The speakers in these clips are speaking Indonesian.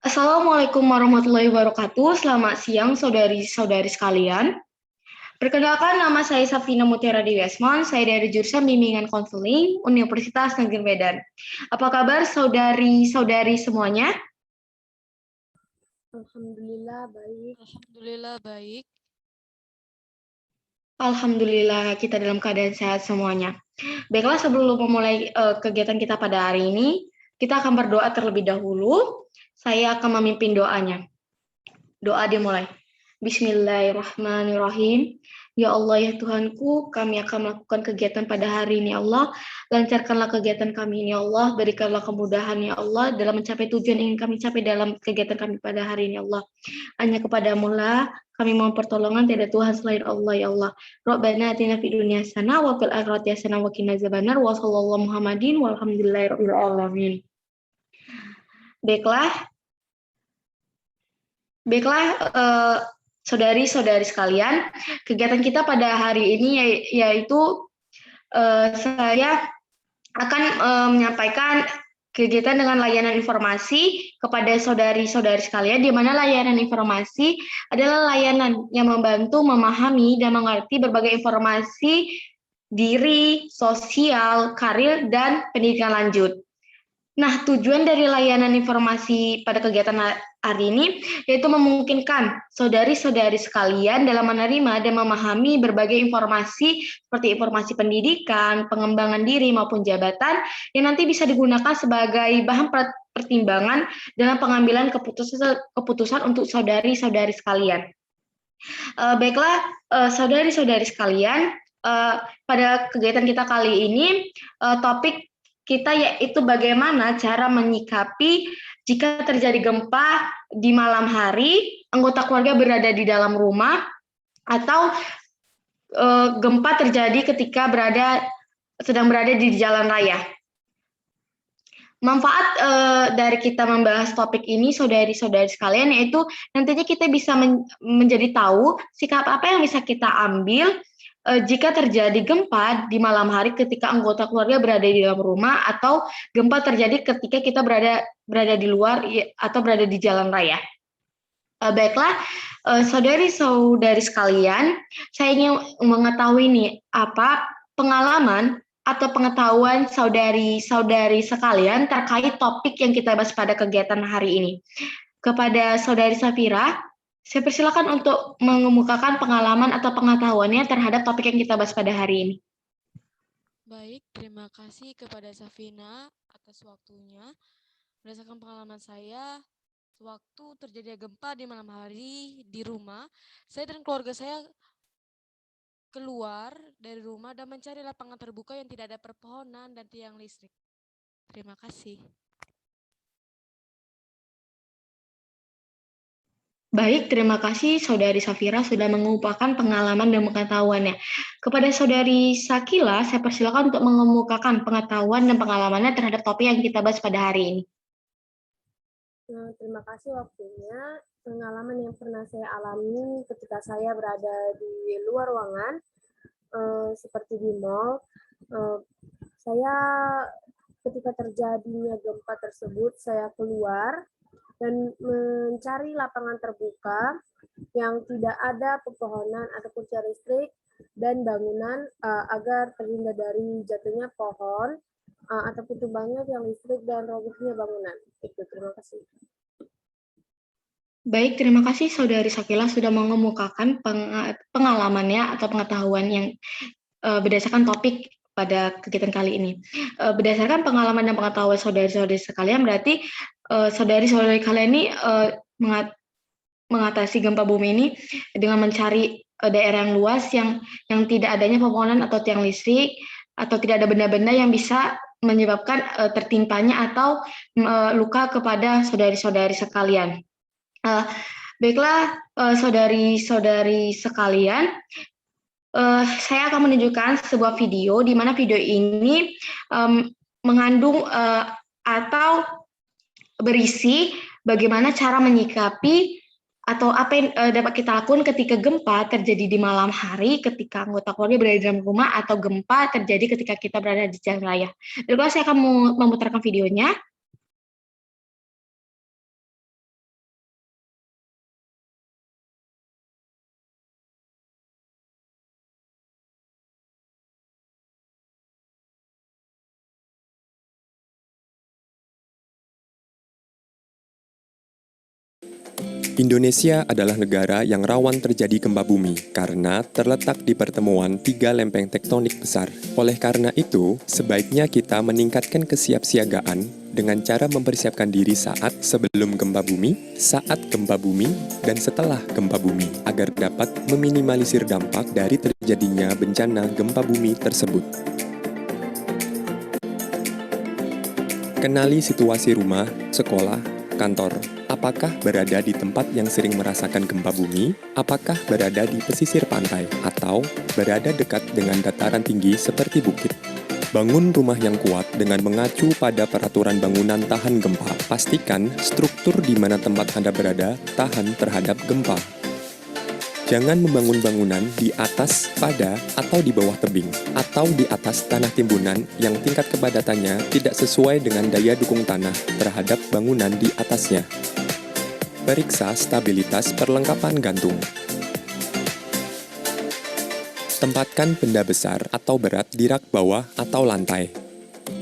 Assalamualaikum warahmatullahi wabarakatuh. Selamat siang saudari-saudari sekalian. Perkenalkan, nama saya Safina Mutiara Dewi Asman. Saya dari jurusan Bimbingan Konseling Universitas Negeri Medan. Apa kabar saudari-saudari semuanya? Alhamdulillah baik. Alhamdulillah baik. Alhamdulillah kita dalam keadaan sehat semuanya. Baiklah, sebelum memulai kegiatan kita pada hari ini, kita akan berdoa terlebih dahulu. Saya akan memimpin doanya. Doa dimulai. Bismillahirrahmanirrahim. Ya Allah, ya Tuhanku, kami akan melakukan kegiatan pada hari ini, ya Allah. Lancarkanlah kegiatan kami ini, ya Allah. Berikanlah kemudahan, ya Allah, dalam mencapai tujuan yang ingin kami capai dalam kegiatan kami pada hari ini, ya Allah. Hanya kepadamu lah kami mohon pertolongan, tiada Tuhan selain Allah, ya Allah. Rabbana atina fid dunya hasanah wa fil akhirati hasanah wa qina azabannar wa sallallahu Muhammadin walhamdulillahirabbil alamin. Baiklah, saudari-saudari sekalian, kegiatan kita pada hari ini yaitu saya akan menyampaikan kegiatan dengan layanan informasi kepada saudari-saudari sekalian, di mana layanan informasi adalah layanan yang membantu memahami dan mengerti berbagai informasi diri, sosial, karir, dan pendidikan lanjut. Nah, tujuan dari layanan informasi pada kegiatan hari ini yaitu memungkinkan saudari-saudari sekalian dalam menerima dan memahami berbagai informasi seperti informasi pendidikan, pengembangan diri maupun jabatan yang nanti bisa digunakan sebagai bahan pertimbangan dalam pengambilan keputusan untuk saudari-saudari sekalian. Baiklah, saudari-saudari sekalian, pada kegiatan kita kali ini topik kita yaitu bagaimana cara menyikapi jika terjadi gempa di malam hari, anggota keluarga berada di dalam rumah, atau gempa terjadi ketika sedang berada di jalan raya. Manfaat dari kita membahas topik ini, saudari-saudari sekalian, yaitu nantinya kita bisa menjadi tahu sikap apa yang bisa kita ambil jika terjadi gempa di malam hari ketika anggota keluarga berada di dalam rumah, atau gempa terjadi ketika kita berada di luar atau berada di jalan raya. Baiklah, saudari-saudari sekalian, saya ingin mengetahui nih, apa pengalaman atau pengetahuan saudari-saudari sekalian terkait topik yang kita bahas pada kegiatan hari ini. Kepada saudari Safira, saya persilakan untuk mengemukakan pengalaman atau pengetahuannya terhadap topik yang kita bahas pada hari ini. Baik, terima kasih kepada Safina atas waktunya. Berdasarkan pengalaman saya, waktu terjadi gempa di malam hari di rumah, saya dan keluarga saya keluar dari rumah dan mencari lapangan terbuka yang tidak ada perpohonan dan tiang listrik. Terima kasih. Baik, terima kasih saudari Safira sudah mengemukakan pengalaman dan pengetahuannya. Kepada saudari Sakila, saya persilakan untuk mengemukakan pengetahuan dan pengalamannya terhadap topik yang kita bahas pada hari ini. Terima kasih waktunya. Pengalaman yang pernah saya alami ketika saya berada di luar ruangan, seperti di mall, saya ketika terjadinya gempa tersebut, saya keluar dan mencari lapangan terbuka yang tidak ada pepohonan ataupun tiang listrik dan bangunan agar terhindar dari jatuhnya pohon ataupun tumbangnya tiang listrik dan robohnya bangunan. Itu, terima kasih. Baik, terima kasih saudari Sakila sudah mengemukakan pengalamannya atau pengetahuan yang berdasarkan topik pada kegiatan kali ini. Berdasarkan pengalaman dan pengetahuan saudari-saudari sekalian, berarti saudari-saudari kalian ini mengatasi gempa bumi ini dengan mencari daerah yang luas yang tidak adanya pepohonan atau tiang listrik, atau tidak ada benda-benda yang bisa menyebabkan tertimpanya atau luka kepada saudari-saudari sekalian. Baiklah, saudari-saudari sekalian, saya akan menunjukkan sebuah video di mana video ini mengandung atau berisi bagaimana cara menyikapi atau apa yang dapat kita lakukan ketika gempa terjadi di malam hari ketika anggota keluarga berada di dalam rumah, atau gempa terjadi ketika kita berada di jalan raya. Baiklah, saya akan memutarkan videonya. Indonesia adalah negara yang rawan terjadi gempa bumi karena terletak di pertemuan 3 lempeng tektonik besar. Oleh karena itu, sebaiknya kita meningkatkan kesiapsiagaan dengan cara mempersiapkan diri saat sebelum gempa bumi, saat gempa bumi, dan setelah gempa bumi agar dapat meminimalisir dampak dari terjadinya bencana gempa bumi tersebut. Kenali situasi rumah, sekolah, kantor. Apakah berada di tempat yang sering merasakan gempa bumi? Apakah berada di pesisir pantai? Atau berada dekat dengan dataran tinggi seperti bukit? Bangun rumah yang kuat dengan mengacu pada peraturan bangunan tahan gempa. Pastikan struktur di mana tempat Anda berada tahan terhadap gempa. Jangan membangun bangunan di atas, pada, atau di bawah tebing, atau di atas tanah timbunan yang tingkat kepadatannya tidak sesuai dengan daya dukung tanah terhadap bangunan di atasnya. Periksa stabilitas perlengkapan gantung. Tempatkan benda besar atau berat di rak bawah atau lantai.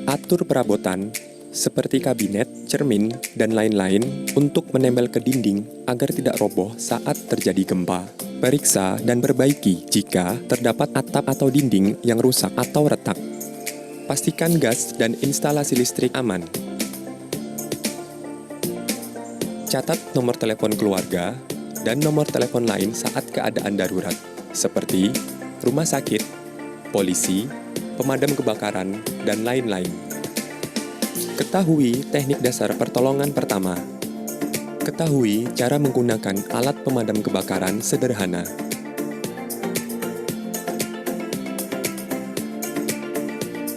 Atur perabotan, seperti kabinet, cermin, dan lain-lain untuk menempel ke dinding agar tidak roboh saat terjadi gempa. Periksa dan perbaiki jika terdapat atap atau dinding yang rusak atau retak. Pastikan gas dan instalasi listrik aman. Catat nomor telepon keluarga dan nomor telepon lain saat keadaan darurat, seperti rumah sakit, polisi, pemadam kebakaran, dan lain-lain. Ketahui teknik dasar pertolongan pertama. Ketahui cara menggunakan alat pemadam kebakaran sederhana.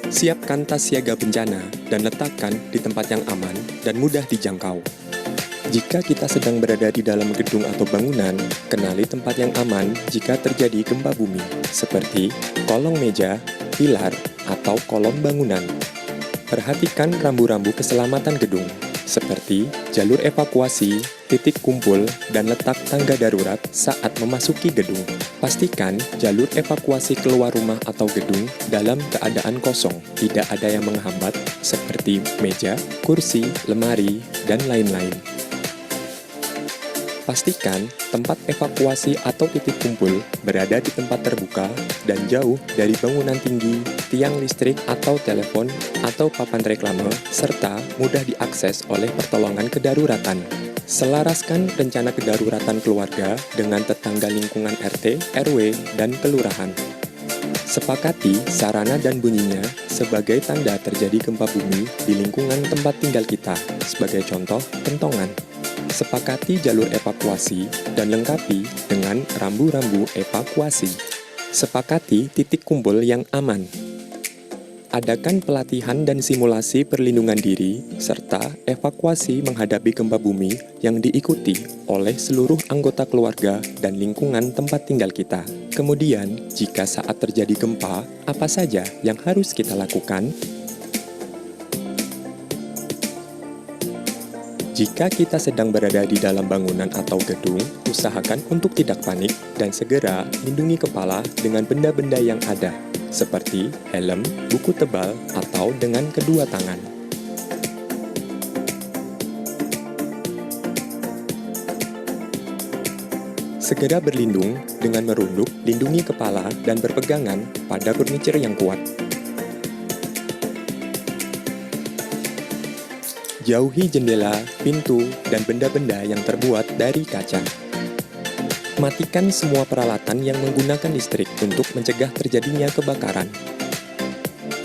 Siapkan tas siaga bencana dan letakkan di tempat yang aman dan mudah dijangkau. Jika kita sedang berada di dalam gedung atau bangunan, kenali tempat yang aman jika terjadi gempa bumi, seperti kolong meja, pilar, atau kolom bangunan. Perhatikan rambu-rambu keselamatan gedung, seperti jalur evakuasi, titik kumpul, dan letak tangga darurat saat memasuki gedung. Pastikan jalur evakuasi keluar rumah atau gedung dalam keadaan kosong, tidak ada yang menghambat, seperti meja, kursi, lemari, dan lain-lain. Pastikan tempat evakuasi atau titik kumpul berada di tempat terbuka dan jauh dari bangunan tinggi, tiang listrik atau telepon, atau papan reklame, serta mudah diakses oleh pertolongan kedaruratan. Selaraskan rencana kedaruratan keluarga dengan tetangga lingkungan RT, RW, dan kelurahan. Sepakati sarana dan bunyinya sebagai tanda terjadi gempa bumi di lingkungan tempat tinggal kita, sebagai contoh kentongan. Sepakati jalur evakuasi dan lengkapi dengan rambu-rambu evakuasi. Sepakati titik kumpul yang aman. Adakan pelatihan dan simulasi perlindungan diri, serta evakuasi menghadapi gempa bumi yang diikuti oleh seluruh anggota keluarga dan lingkungan tempat tinggal kita. Kemudian, jika saat terjadi gempa, apa saja yang harus kita lakukan? Jika kita sedang berada di dalam bangunan atau gedung, usahakan untuk tidak panik dan segera lindungi kepala dengan benda-benda yang ada, seperti helm, buku tebal, atau dengan kedua tangan. Segera berlindung dengan merunduk, lindungi kepala, dan berpegangan pada furniture yang kuat. Jauhi jendela, pintu, dan benda-benda yang terbuat dari kaca. Matikan semua peralatan yang menggunakan listrik untuk mencegah terjadinya kebakaran.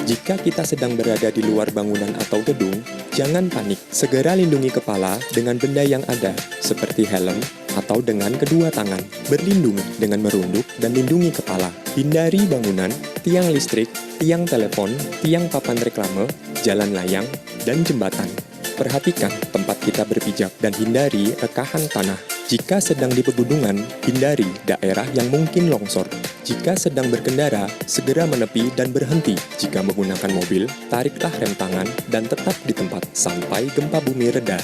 Jika kita sedang berada di luar bangunan atau gedung, jangan panik. Segera lindungi kepala dengan benda yang ada, seperti helm atau dengan kedua tangan. Berlindung dengan merunduk dan lindungi kepala. Hindari bangunan, tiang listrik, tiang telepon, tiang papan reklame, jalan layang, dan jembatan. Perhatikan tempat kita berpijak dan hindari rekahan tanah. Jika sedang di pegunungan, hindari daerah yang mungkin longsor. Jika sedang berkendara, segera menepi dan berhenti. Jika menggunakan mobil, tariklah rem tangan dan tetap di tempat sampai gempa bumi reda.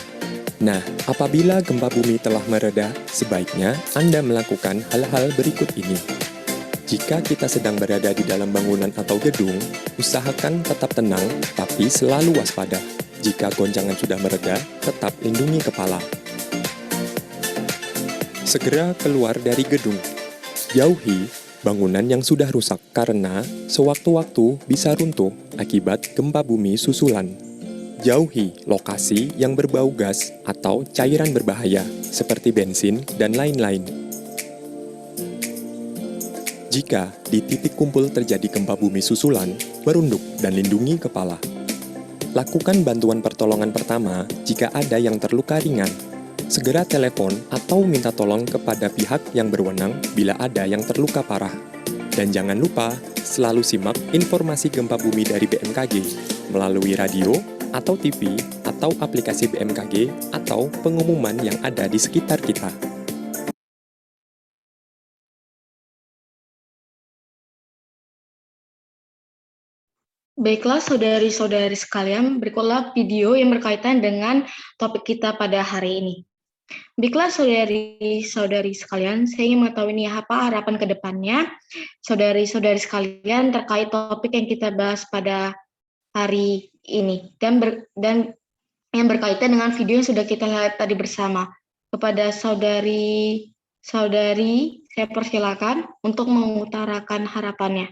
Nah, apabila gempa bumi telah mereda, sebaiknya Anda melakukan hal-hal berikut ini. Jika kita sedang berada di dalam bangunan atau gedung, usahakan tetap tenang tapi selalu waspada. Jika goncangan sudah mereda, tetap lindungi kepala. Segera keluar dari gedung. Jauhi bangunan yang sudah rusak karena sewaktu-waktu bisa runtuh akibat gempa bumi susulan. Jauhi lokasi yang berbau gas atau cairan berbahaya seperti bensin dan lain-lain. Jika di titik kumpul terjadi gempa bumi susulan, merunduk dan lindungi kepala. Lakukan bantuan pertolongan pertama jika ada yang terluka ringan. Segera telepon atau minta tolong kepada pihak yang berwenang bila ada yang terluka parah. Dan jangan lupa selalu simak informasi gempa bumi dari BMKG melalui radio atau TV atau aplikasi BMKG atau pengumuman yang ada di sekitar kita. Baiklah, saudari-saudari sekalian, berikutlah video yang berkaitan dengan topik kita pada hari ini. Baiklah, saudari-saudari sekalian, saya ingin mengetahui nih apa harapan ke depannya saudari-saudari sekalian terkait topik yang kita bahas pada hari ini dan yang berkaitan dengan video yang sudah kita lihat tadi bersama. Kepada saudari-saudari, saya persilakan untuk mengutarakan harapannya.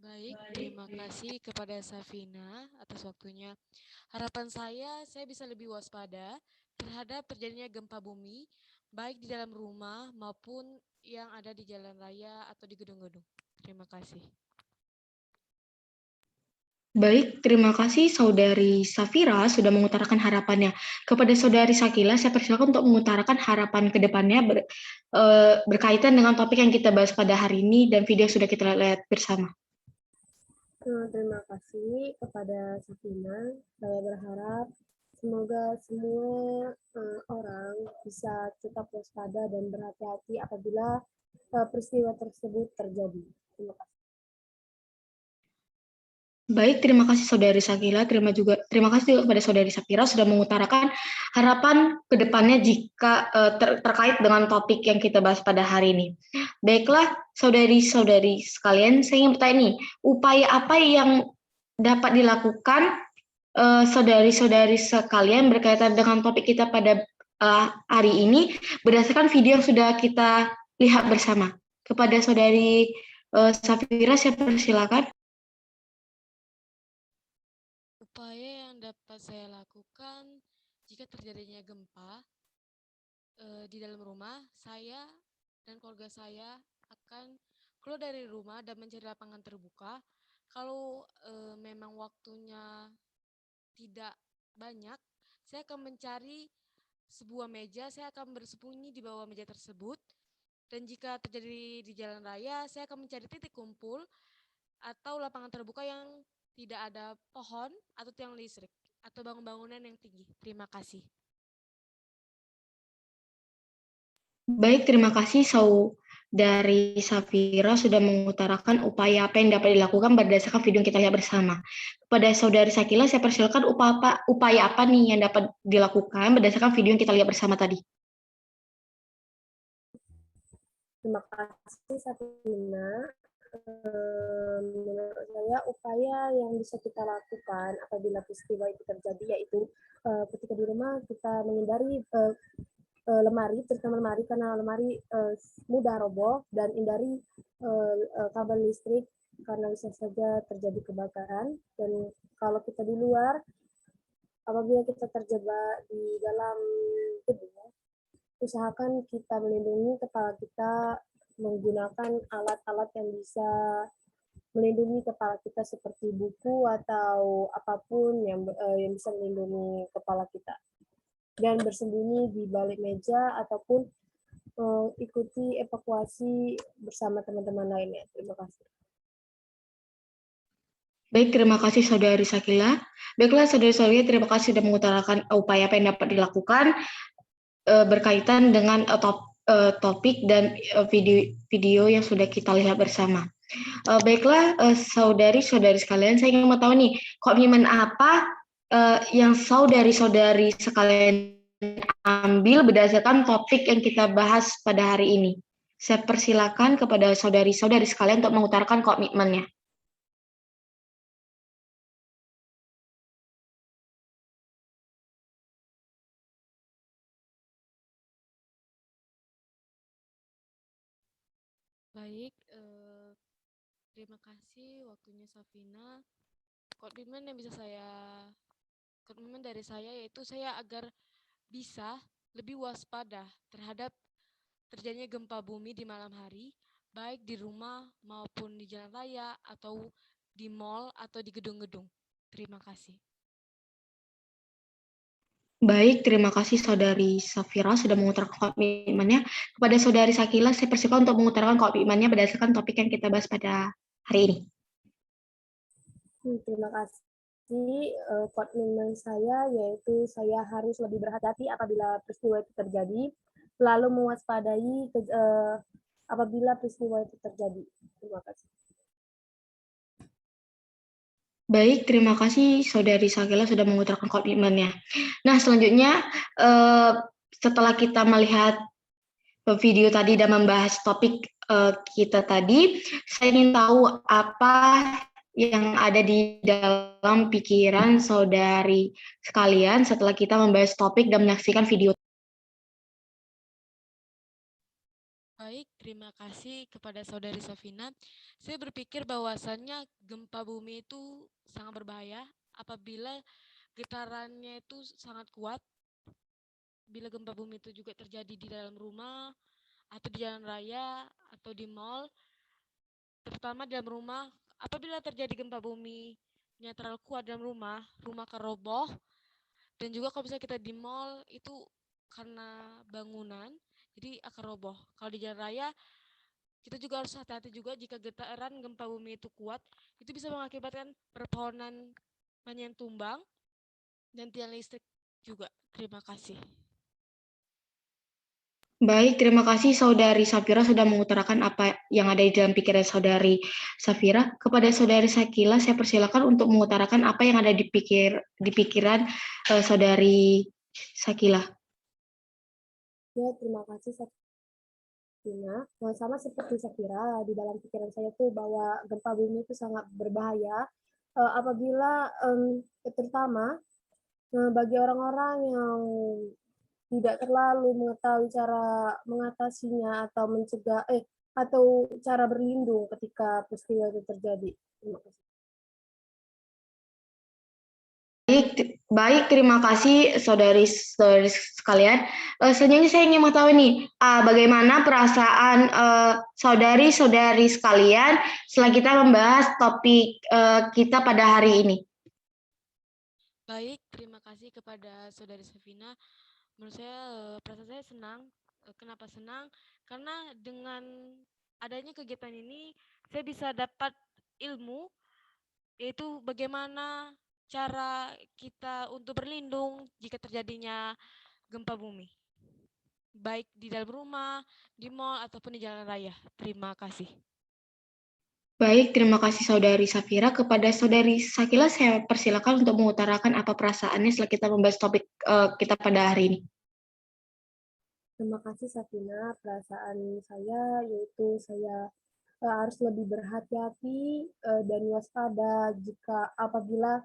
Baik, terima kasih kepada Safina atas waktunya. Harapan saya bisa lebih waspada terhadap terjadinya gempa bumi, baik di dalam rumah maupun yang ada di jalan raya atau di gedung-gedung. Terima kasih. Baik, terima kasih saudari Safira sudah mengutarakan harapannya. Kepada saudari Sakila, saya persilakan untuk mengutarakan harapan ke depannya berkaitan dengan topik yang kita bahas pada hari ini dan video yang sudah kita lihat bersama. Terima kasih kepada Safina. Saya berharap semoga semua orang bisa tetap waspada dan berhati-hati apabila peristiwa tersebut terjadi. Terima kasih. Baik, terima kasih saudari Sakila. Terima kasih juga kepada saudari Safira sudah mengutarakan harapan ke depannya jika terkait dengan topik yang kita bahas pada hari ini. Baiklah, saudari-saudari sekalian, saya ingin bertanya nih, upaya apa yang dapat dilakukan saudari-saudari sekalian berkaitan dengan topik kita pada hari ini berdasarkan video yang sudah kita lihat bersama. Kepada saudari Safira, saya persilakan. Upaya yang dapat saya lakukan jika terjadinya gempa di dalam rumah, saya dan keluarga saya akan keluar dari rumah dan mencari lapangan terbuka. Kalau memang waktunya tidak banyak, saya akan mencari sebuah meja, saya akan bersembunyi di bawah meja tersebut. Dan jika terjadi di jalan raya, saya akan mencari titik kumpul atau lapangan terbuka yang tidak ada pohon atau tiang listrik atau bangunan yang tinggi. Terima kasih. Baik, terima kasih saudari Safira sudah mengutarakan upaya apa yang dapat dilakukan berdasarkan video yang kita lihat bersama. Kepada saudari Sakila, saya persilakan upaya apa nih yang dapat dilakukan berdasarkan video yang kita lihat bersama tadi. Terima kasih Safina. Menurut saya upaya yang bisa kita lakukan apabila peristiwa itu terjadi yaitu ketika di rumah kita menghindari lemari, terutama lemari karena lemari mudah roboh, dan hindari kabel listrik karena bisa saja terjadi kebakaran. Dan kalau kita di luar, apabila kita terjebak di dalam gedung, usahakan kita melindungi kepala kita menggunakan alat-alat yang bisa melindungi kepala kita seperti buku atau apapun yang bisa melindungi kepala kita, dan bersembunyi di balik meja ataupun ikuti evakuasi bersama teman-teman lainnya. Terima kasih. Baik, terima kasih saudari Sakila. Baiklah saudari-saudari, terima kasih sudah mengutarakan upaya apa yang dapat dilakukan berkaitan dengan topik dan video yang sudah kita lihat bersama. Baiklah, saudari-saudari sekalian, saya ingin mau tahu nih, komitmen apa yang saudari-saudari sekalian ambil berdasarkan topik yang kita bahas pada hari ini. Saya persilakan kepada saudari-saudari sekalian untuk mengutarakan komitmennya. Baik, terima kasih waktunya Safina. Komitmen dari saya yaitu saya agar bisa lebih waspada terhadap terjadinya gempa bumi di malam hari, baik di rumah maupun di jalan raya atau di mal atau di gedung-gedung. Terima kasih. Baik, terima kasih Saudari Safira sudah mengutarakan komitmennya. Kepada Saudari Sakila, saya persilakan untuk mengutarakan komitmennya berdasarkan topik yang kita bahas pada hari ini. Terima kasih. Komitmen saya yaitu saya harus lebih berhati-hati apabila peristiwa itu terjadi, selalu mewaspadai apabila peristiwa itu terjadi. Terima kasih. Baik, terima kasih Saudari Sakila sudah mengutarakan komitmennya. Nah, selanjutnya setelah kita melihat video tadi dan membahas topik kita tadi, saya ingin tahu apa yang ada di dalam pikiran saudari sekalian setelah kita membahas topik dan menyaksikan video. Baik, terima kasih kepada Saudari Safina. Saya berpikir bahwasannya gempa bumi itu sangat berbahaya apabila getarannya itu sangat kuat. Bila gempa bumi itu juga terjadi di dalam rumah, atau di jalan raya, atau di mal, terutama dalam rumah, apabila terjadi gempa bumi yang terlalu kuat dalam rumah akan roboh. Dan juga kalau misalnya kita di mal itu karena bangunan, jadi akan roboh. Kalau di jalan raya, kita juga harus hati-hati juga jika getaran gempa bumi itu kuat, itu bisa mengakibatkan perpohonan banyak yang tumbang dan tiang listrik juga. Terima kasih. Baik, terima kasih Saudari Safira sudah mengutarakan apa yang ada di dalam pikiran Saudari Safira. Kepada Saudari Sakila, saya persilakan untuk mengutarakan apa yang ada di pikiran Saudari Sakila. Ya, terima kasih Safina. Nah, sama seperti Safira, di dalam pikiran saya tuh bahwa gempa bumi itu sangat berbahaya apabila terutama bagi orang-orang yang tidak terlalu mengetahui cara mengatasinya atau mencegah atau cara berlindung ketika peristiwa itu terjadi. Terima kasih. Baik, terima kasih saudari sekalian. Selanjutnya saya ingin mengetahui nih, bagaimana perasaan saudari-saudari sekalian setelah kita membahas topik kita pada hari ini. Baik, terima kasih kepada Saudari Safina. Menurut saya perasaan saya senang. Kenapa senang? Karena dengan adanya kegiatan ini saya bisa dapat ilmu, yaitu bagaimana cara kita untuk berlindung jika terjadinya gempa bumi, baik di dalam rumah, di mal ataupun di jalan raya. Terima kasih. Baik, terima kasih Saudari Safira. Kepada Saudari Sakila, saya persilakan untuk mengutarakan apa perasaannya setelah kita membahas topik kita pada hari ini. Terima kasih Safina. Perasaan saya yaitu saya harus lebih berhati-hati dan waspada jika apabila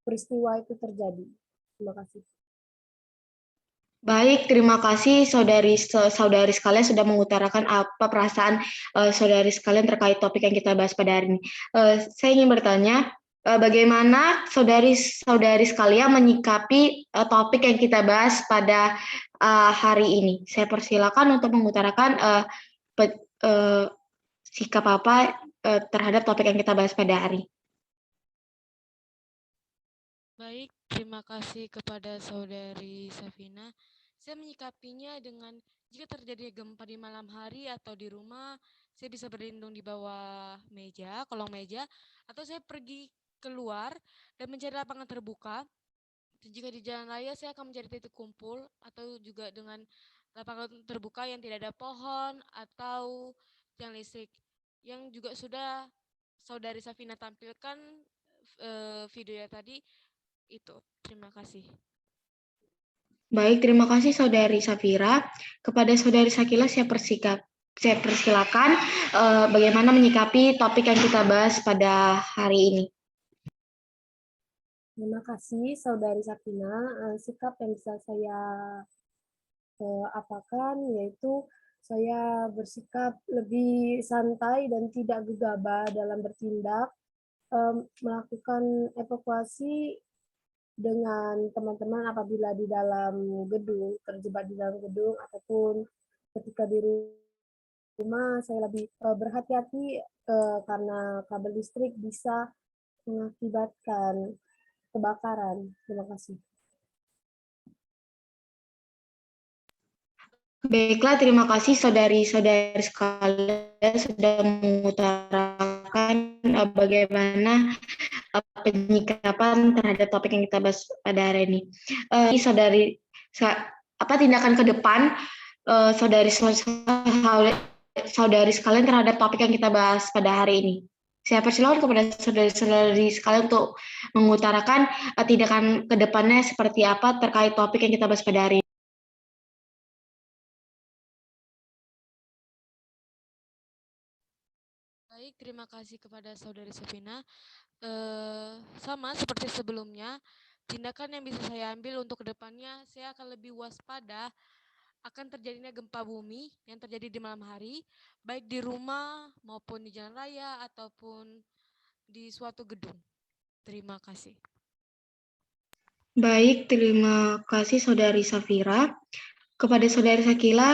peristiwa itu terjadi. Terima kasih. Baik, terima kasih saudari sekalian sudah mengutarakan apa perasaan saudari sekalian terkait topik yang kita bahas pada hari ini. Saya ingin bertanya, bagaimana saudari sekalian menyikapi topik yang kita bahas pada hari ini? Saya persilakan untuk mengutarakan sikap apa terhadap topik yang kita bahas pada hari ini. Baik, terima kasih kepada Saudari Safina. Saya menyikapinya dengan jika terjadi gempa di malam hari atau di rumah, saya bisa berlindung di bawah meja, kolong meja, atau saya pergi keluar dan mencari lapangan terbuka. Jika di jalan raya, saya akan mencari titik kumpul atau juga dengan lapangan terbuka yang tidak ada pohon atau tiang listrik. Yang juga sudah Saudari Safina tampilkan videonya tadi. Itu, terima kasih. Baik, terima kasih Saudari Safira. Kepada Saudari Sakila, saya persilakan bagaimana menyikapi topik yang kita bahas pada hari ini. Terima kasih Saudari Safina. Sikap yang bisa saya apakan yaitu saya bersikap lebih santai dan tidak gegabah dalam bertindak, melakukan evakuasi dengan teman-teman apabila di dalam gedung, terjebak di dalam gedung, ataupun ketika di rumah saya lebih berhati-hati karena kabel listrik bisa mengakibatkan kebakaran. Terima kasih. Baiklah, terima kasih saudari-saudari sekalian sudah mengutarakan bagaimana penyikapan terhadap topik yang kita bahas pada hari ini. Tindakan ke depan saudari sekalian terhadap topik yang kita bahas pada hari ini. Saya persilakan kepada saudari-saudari sekalian untuk mengutarakan tindakan ke depannya seperti apa terkait topik yang kita bahas pada hari ini. Baik, terima kasih kepada Saudari Safina. Sama seperti sebelumnya, tindakan yang bisa saya ambil untuk kedepannya, saya akan lebih waspada akan terjadinya gempa bumi yang terjadi di malam hari, baik di rumah maupun di jalan raya ataupun di suatu gedung. Terima kasih. Baik, terima kasih Saudari Safira. Kepada Saudari Sakila,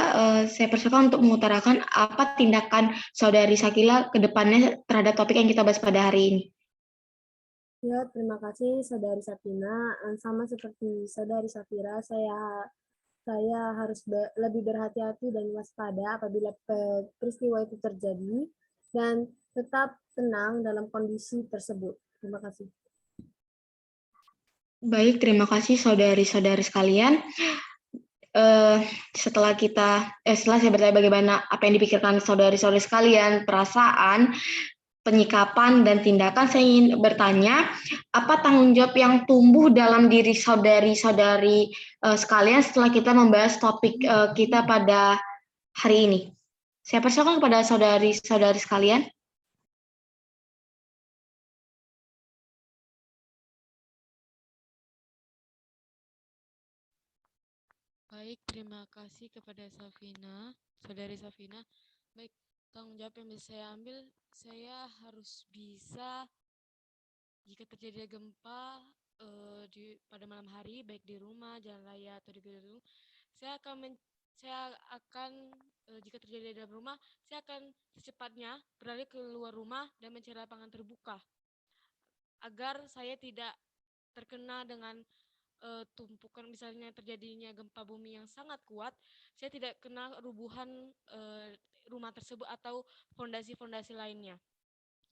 saya persilakan untuk mengutarakan apa tindakan Saudari Sakila ke depannya terhadap topik yang kita bahas pada hari ini. Ya, terima kasih Saudari Safina. Sama seperti Saudari Safira, saya harus lebih berhati-hati dan waspada apabila peristiwa itu terjadi dan tetap tenang dalam kondisi tersebut. Terima kasih. Baik, terima kasih saudari-saudari sekalian. Setelah saya bertanya bagaimana apa yang dipikirkan saudari-saudari sekalian, perasaan, penyikapan, dan tindakan, saya ingin bertanya, apa tanggung jawab yang tumbuh dalam diri saudari-saudari sekalian setelah kita membahas topik kita pada hari ini? Saya persilakan kepada saudari-saudari sekalian. Baik, terima kasih kepada Saudari Safina. Baik, tanggung jawab yang bisa saya ambil, saya harus bisa jika terjadi gempa pada malam hari, baik di rumah, jalan raya atau di gedung, saya akan jika terjadi di dalam rumah, saya akan secepatnya beralih ke luar rumah dan mencari lapangan terbuka agar saya tidak terkena dengan tumpukan, misalnya terjadinya gempa bumi yang sangat kuat, saya tidak kena rubuhan rumah tersebut atau fondasi-fondasi lainnya.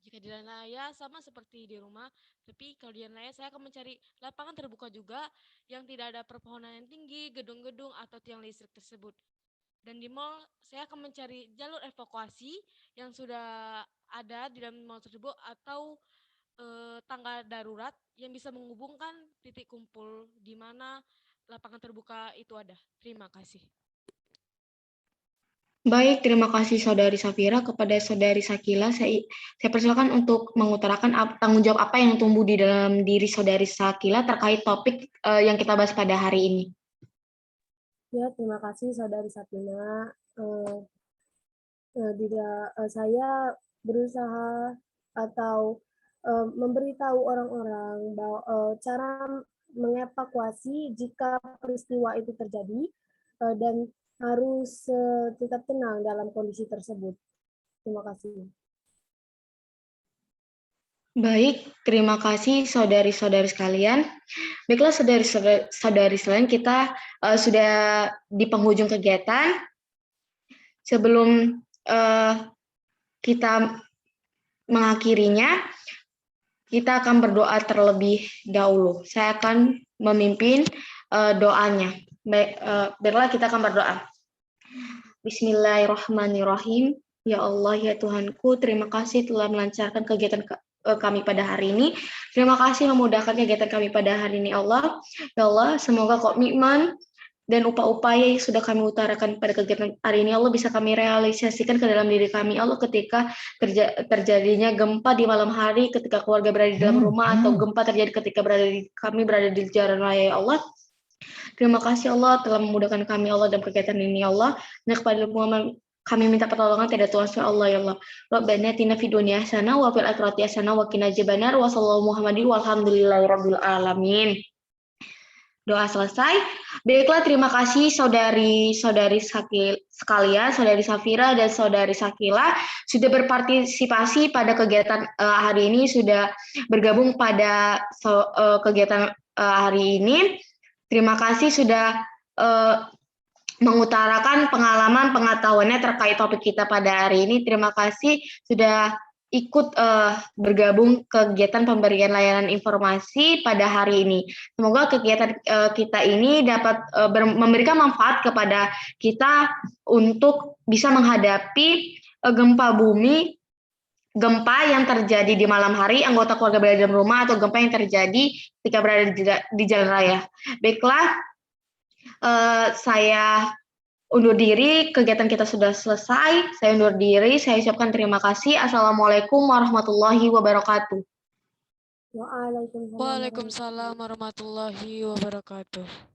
Jika di jalan raya sama seperti di rumah, tapi kalau di jalan raya saya akan mencari lapangan terbuka juga yang tidak ada perpohonan yang tinggi, gedung-gedung atau tiang listrik tersebut. Dan di mall saya akan mencari jalur evakuasi yang sudah ada di dalam mall tersebut atau tangga darurat yang bisa menghubungkan titik kumpul di mana lapangan terbuka itu ada. Terima kasih. Baik, terima kasih Saudari Safira. Kepada Saudari Sakila, saya persilakan untuk mengutarakan tanggung jawab apa yang tumbuh di dalam diri Saudari Sakila terkait topik yang kita bahas pada hari ini. Ya, terima kasih Saudari Safina. Saya berusaha atau memberitahu orang-orang bahwa cara mengevakuasi jika peristiwa itu terjadi dan harus tetap tenang dalam kondisi tersebut. Terima kasih. Baik, terima kasih saudari-saudari sekalian. Baiklah saudari-saudari sekalian, kita sudah di penghujung kegiatan. Sebelum kita mengakhirinya, kita akan berdoa terlebih dahulu. Saya akan memimpin doanya. Baiklah, kita akan berdoa. Bismillahirrahmanirrahim. Ya Allah, ya Tuhanku, terima kasih telah melancarkan kegiatan kami pada hari ini. Terima kasih memudahkan kegiatan kami pada hari ini, Allah. Ya Allah, semoga komitmen dan upaya-upaya yang sudah kami utarakan pada kegiatan hari ini, Allah, bisa kami realisasikan ke dalam diri kami, Allah, ketika terjadinya gempa di malam hari, ketika keluarga berada di dalam rumah, atau gempa terjadi ketika kami berada di jalan raya, ya Allah. Terima kasih Allah telah memudahkan kami, Allah, dalam kegiatan ini, Allah. Dan kepada Kami minta pertolongan pada Tuhan Allah ya Allah. Rabbana atina fid dunya hasanah wa fil akhirati hasanah wa qina adzabannar wa sallallahu Muhammadin walhamdulillahirabbil alamin. Doa selesai. Baiklah, terima kasih saudari-saudari sekalian, saudari Safira dan saudari Sakila sudah berpartisipasi pada kegiatan hari ini, sudah bergabung pada kegiatan hari ini. Terima kasih sudah mengutarakan pengalaman pengetahuannya terkait topik kita pada hari ini. Terima kasih sudah ikut bergabung kegiatan pemberian layanan informasi pada hari ini. Semoga kegiatan kita ini dapat memberikan manfaat kepada kita untuk bisa menghadapi gempa bumi, gempa yang terjadi di malam hari, anggota keluarga berada di dalam rumah, atau gempa yang terjadi ketika berada di jalan raya. Baiklah, saya undur diri, kegiatan kita sudah selesai. Saya undur diri, saya ucapkan terima kasih. Assalamualaikum warahmatullahi wabarakatuh. Waalaikumsalam. Waalaikumsalam warahmatullahi wabarakatuh.